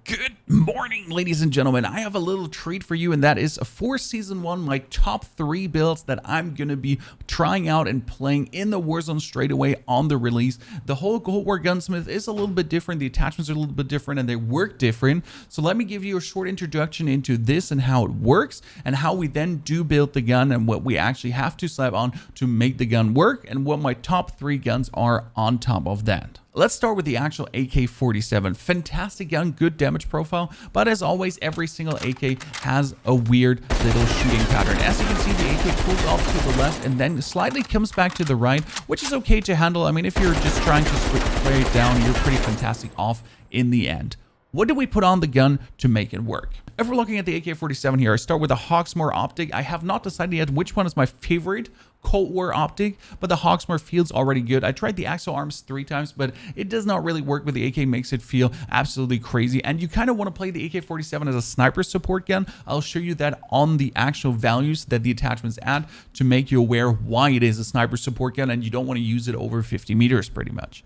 Good morning, ladies and gentlemen. I have a little treat for you, and that is for Season 1, my top 3 builds that I'm going to be trying out and playing in the Warzone straight away on the release. The whole Cold War Gunsmith is a little bit different. The attachments are a little bit different, and they work different. So let me give you a short introduction into this and how it works, and how we then do build the gun, and what we actually have to slap on to make the gun work, and what my top 3 guns are on top of that. Let's start with the actual AK-47. Fantastic gun, good damage profile, but as always, every single AK has a weird little shooting pattern. As you can see, the AK pulls off to the left and then slightly comes back to the right, which is okay to handle. I mean, if you're just trying to spray it down, you're pretty fantastic off in the end. What do we put on the gun to make it work? If we're looking at the AK-47 here, I start with a Hawksmoor optic. I have not decided yet which one is my favorite Cold War optic, but the Hawksmoor feels already good. I tried the Axle Arms 3 times, but it does not really work with the AK. Makes it feel absolutely crazy, and you kind of want to play the AK-47 as a sniper support gun. I'll show you that on the actual values that the attachments add to make you aware why it is a sniper support gun, and you don't want to use it over 50 meters pretty much.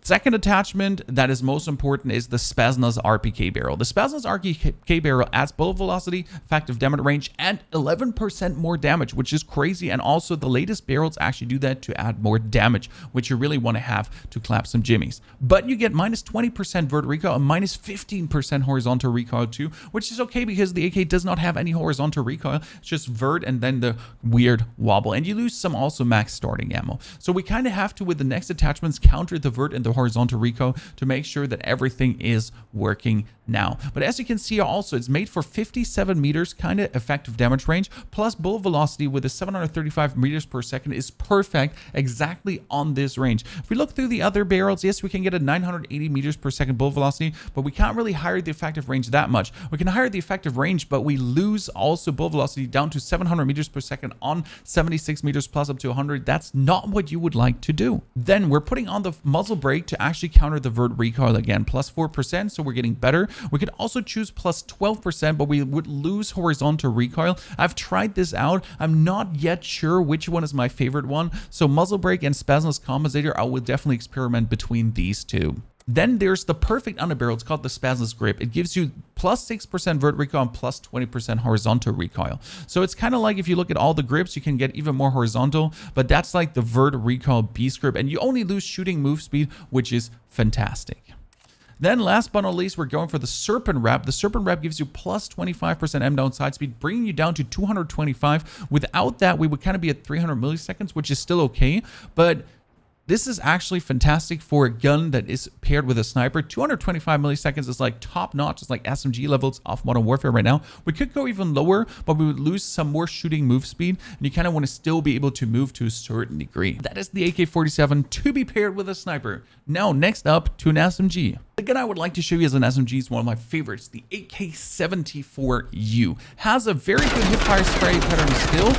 Second attachment that is most important is the Spaznas RPK barrel. The Spaznas RPK barrel adds bullet velocity, effective damage range, and 11% more damage, which is crazy. And also the latest barrels actually do that to add more damage, which you really want to have to clap some jimmies. But you get minus 20% vert recoil and minus 15% horizontal recoil too, which is okay because the AK does not have any horizontal recoil. It's just vert and then the weird wobble. And you lose some also max starting ammo. So we kind of have to, with the next attachments, counter the vert and the horizontal recoil to make sure that everything is working now. But as you can see also, it's made for 57 meters kind of effective damage range, plus bullet velocity with a 735 meters per second is perfect exactly on this range. If we look through the other barrels, yes, we can get a 980 meters per second bullet velocity, but we can't really higher the effective range that much. We can higher the effective range, but we lose also bullet velocity down to 700 meters per second on 76 meters plus up to 100. That's not what you would like to do. Then we're putting on the muzzle brake to actually counter the vert recoil again, plus 4%, so we're getting better. We could also choose plus 12%, but we would lose horizontal recoil. I've tried this out. I'm not yet sure which one is my favorite one, so muzzle brake and Spaznas compensator, I will definitely experiment between these two. Then there's the perfect underbarrel. It's called the Spaznas grip. It gives you plus 6% vert recoil and plus 20% horizontal recoil. So it's kind of like if you look at all the grips, you can get even more horizontal, but that's like the vert recoil beast grip, and you only lose shooting move speed, which is fantastic. Then last but not least, we're going for the Serpent Wrap. The Serpent Wrap gives you plus 25% M down side speed, bringing you down to 225. Without that, we would kind of be at 300 milliseconds, which is still okay, but this is actually fantastic for a gun that is paired with a sniper. 225 milliseconds is like top notch. It's like SMG levels of Modern Warfare right now. We could go even lower, but we would lose some more shooting move speed, and you kind of want to still be able to move to a certain degree. That is the AK-47 to be paired with a sniper. Now, next up to an SMG. The gun I would like to show you as an SMG is one of my favorites. The Ak74u has a very good hipfire spray pattern still,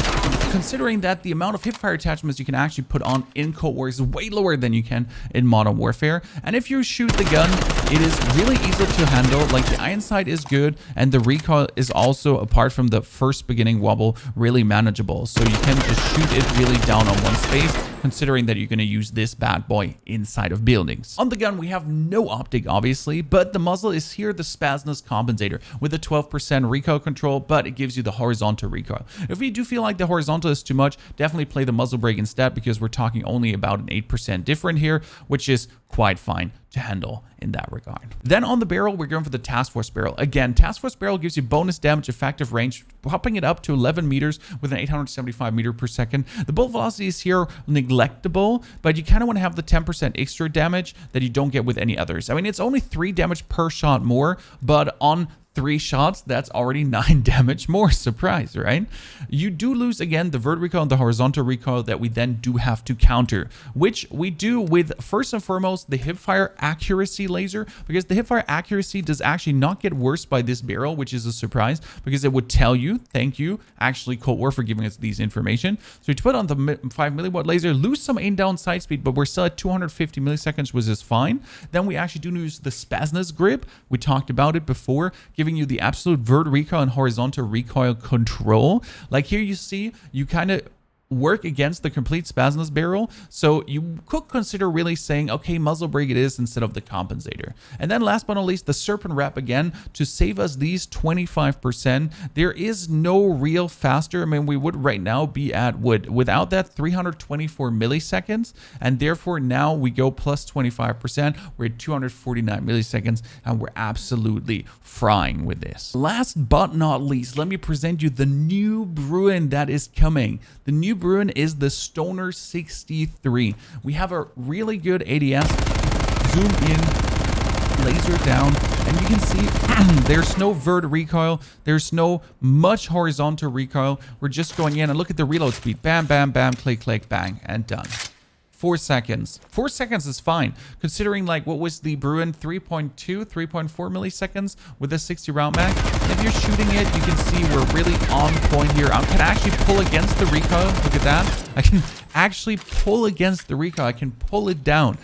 considering that the amount of hipfire attachments you can actually put on in Cold War is way lower than you can in Modern Warfare. And if you shoot the gun, it is really easy to handle. Like, the iron sight is good, and the recoil is also, apart from the first beginning wobble, really manageable. So you can just shoot it really down on one space, considering that you're going to use this bad boy inside of buildings. On the gun, we have no optic, obviously, but the muzzle is here, the Spaznas compensator, with a 12% recoil control, but it gives you the horizontal recoil. If you do feel like the horizontal is too much, definitely play the muzzle brake instead, because we're talking only about an 8% different here, which is quite fine to handle in that regard. Then on the barrel, we're going for the Task Force barrel. Again, Task Force barrel gives you bonus damage effective range, popping it up to 11 meters with an 875 meter per second. The bullet velocity is here neglectable, but you kind of want to have the 10% extra damage that you don't get with any others. I mean, it's only 3 damage per shot more, but on 3 shots, that's already 9 damage more. Surprise, right? You do lose again the vert recoil and the horizontal recoil that we then do have to counter, which we do with, first and foremost, the hipfire accuracy laser, because the hipfire accuracy does actually not get worse by this barrel, which is a surprise, because it would tell you, thank you, actually, Cold War, for giving us these information. So you put on the 5 milliwatt laser, lose some aim down side speed, but we're still at 250 milliseconds, which is fine. Then we actually do use the Spaznas grip. We talked about it before, giving you the absolute vert recoil and horizontal recoil control. Like here you see, you kind of work against the complete spasmless barrel. So you could consider really saying, okay, muzzle brake it is instead of the compensator. And then last but not least, the serpent wrap again to save us these 25%. There is no real faster. I mean, we would right now be at without that 324 milliseconds, and therefore now we go plus 25%. We're at 249 milliseconds, and we're absolutely frying with this. Last but not least, let me present you the new Bruin that is coming. The new Bruin is the Stoner 63. We have a really good ADS, zoom in, laser down, and you can see there's no vert recoil, there's no much horizontal recoil. We're just going in, and look at the reload speed. Bam, bam, bam, click, click, bang, and done. 4 seconds. 4 seconds is fine, considering like what was the Bruin 3.2, 3.4 milliseconds with a 60 round mag. If you're shooting it, you can see we're really on point here. I can actually pull against the recoil. Look at that. I can actually pull against the recoil. I can pull it down.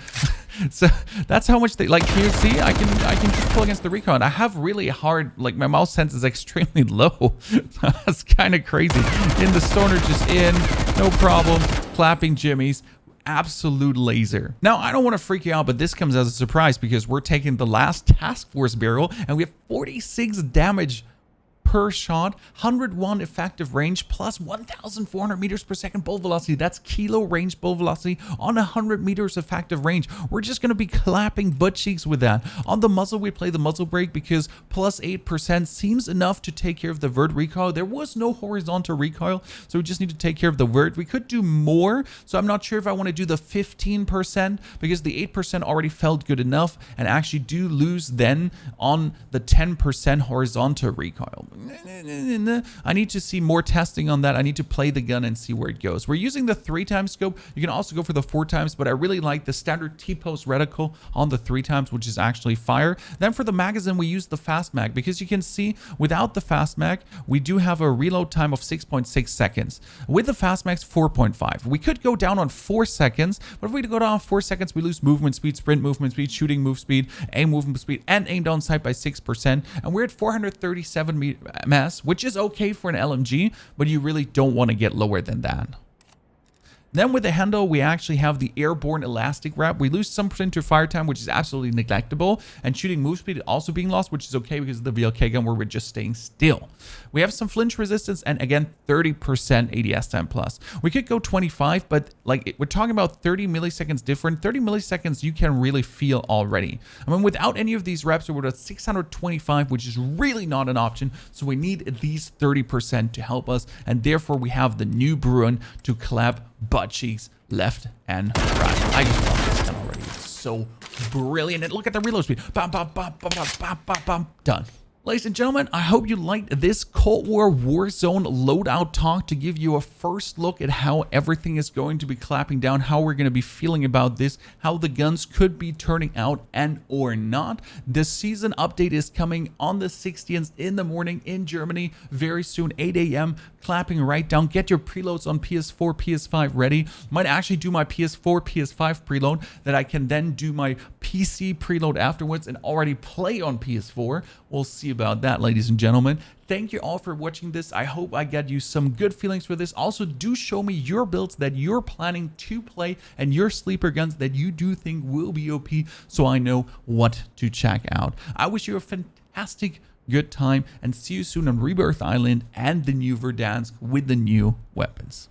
So that's how much they like. Here, see, I can just pull against the recoil. And I have really hard, like my mouse sense is extremely low. That's kind of crazy. In the Stoner, just in, no problem, clapping jimmies. Absolute laser. Now, I don't want to freak you out, but this comes as a surprise because we're taking the last task force barrel and we have 46 damage per shot, 101 effective range, plus 1,400 meters per second bullet velocity. That's kilo range bullet velocity on 100 meters effective range. We're just going to be clapping butt cheeks with that. On the muzzle, we play the muzzle brake because plus 8% seems enough to take care of the vert recoil. There was no horizontal recoil, so we just need to take care of the vert. We could do more, so I'm not sure if I want to do the 15% because the 8% already felt good enough, and actually do lose then on the 10% horizontal recoil. I need to see more testing on that. I need to play the gun and see where it goes. We're using the 3x scope. You can also go for the 4x, but I really like the standard T-post reticle on the 3x, which is actually fire. Then for the magazine, we use the fast mag because you can see without the fast mag, we do have a reload time of 6.6 seconds. With the fast mag, 4.5. We could go down on 4 seconds, but if we go down on 4 seconds, we lose movement speed, sprint movement speed, shooting move speed, aim movement speed, and aim down sight by 6%. And we're at 437 mass, which is okay for an LMG, but you really don't want to get lower than that. Then with the handle, we actually have the airborne elastic wrap. We lose some percent to fire time, which is absolutely neglectable, and shooting move speed also being lost, which is okay because of the VLK gun where we're just staying still. We have some flinch resistance, and again, 30% ADS time plus. We could go 25, but like we're talking about 30 milliseconds different. 30 milliseconds you can really feel already. I mean, without any of these reps, we're at 625, which is really not an option. So we need at least 30% to help us, and therefore we have the new Bruin to clap butt cheeks left and right. I just love this gun already. It's so brilliant. And look at the reload speed. Bam, bam, bam, bam, bam, bam, bam, bam. Done. Ladies and gentlemen, I hope you liked this Cold War Warzone loadout talk to give you a first look at how everything is going to be clapping down, how we're going to be feeling about this, how the guns could be turning out and or not. The season update is coming on the 16th in the morning in Germany very soon, 8 a.m. clapping right down. Get your preloads on PS4, PS5 ready. Might actually do my PS4, PS5 preload that I can then do my PC preload afterwards and already play on PS4. We'll see about that, ladies and gentlemen. Thank you all for watching this. I hope I got you some good feelings for this. Also, do show me your builds that you're planning to play and your sleeper guns that you do think will be OP so I know what to check out. I wish you a fantastic good time and see you soon on Rebirth Island and the new Verdansk with the new weapons.